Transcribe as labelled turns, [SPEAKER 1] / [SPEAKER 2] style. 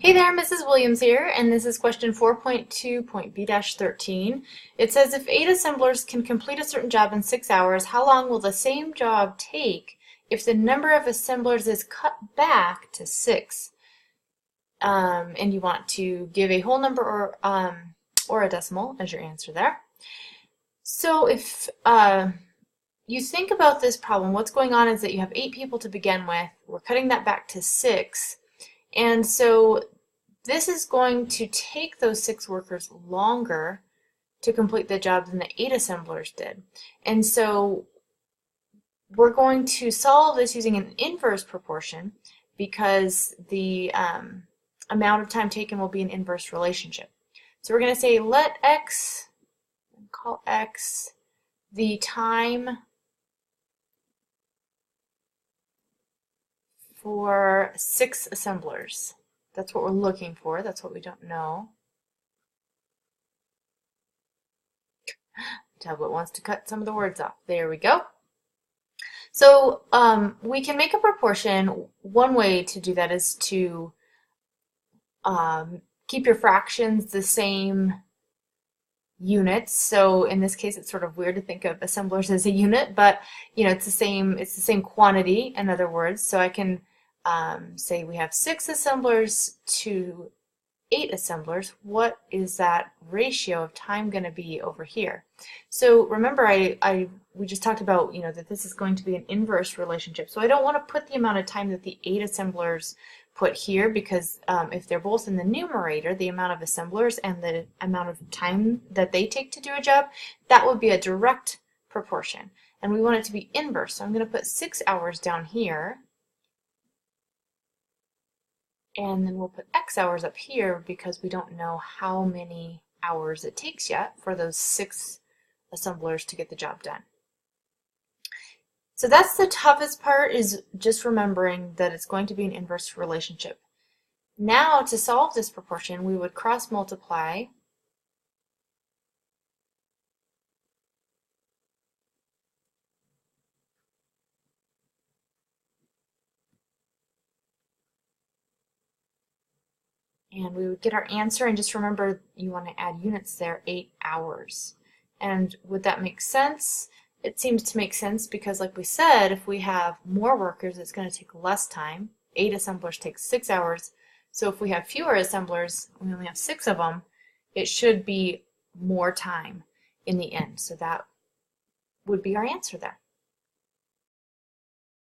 [SPEAKER 1] Hey there, Mrs. Williams here, and this is question 4.2.B-13. It says if 8 assemblers can complete a certain job in 6 hours, how long will the same job take if the number of assemblers is cut back to 6? And you want to give a whole number or a decimal as your answer there. So if you think about this problem, what's going on is that you have 8 people to begin with. We're cutting that back to 6. And so this is going to take those 6 workers longer to complete the job than the 8 assemblers did. And so we're going to solve this using an inverse proportion because the amount of time taken will be an inverse relationship. So we're going to say let x, call x the time for 6 assemblers. That's what we're looking for. That's what we don't know. Tablet wants to cut some of the words off. There we go. So we can make a proportion. One way to do that is to keep your fractions the same units. So in this case, it's sort of weird to think of assemblers as a unit, but you know it's the same quantity. In other words, so I can say we have 6 assemblers to 8 assemblers. What is that ratio of time going to be over here? So remember, we just talked about that this is going to be an inverse relationship. So I don't want to put the amount of time that the 8 assemblers put here because if they're both in the numerator, the amount of assemblers and the amount of time that they take to do a job, that would be a direct proportion. And we want it to be inverse. So I'm going to put 6 hours down here. And then we'll put X hours up here because we don't know how many hours it takes yet for those 6 assemblers to get the job done. So that's the toughest part, is just remembering that it's going to be an inverse relationship. Now to solve this proportion, we would cross multiply and we would get our answer, and just remember you want to add units there, 8 hours. And would that make sense? It seems to make sense because, like we said, if we have more workers, it's going to take less time. 8 assemblers take 6 hours. So if we have fewer assemblers, we only have 6 of them, it should be more time in the end. So that would be our answer there.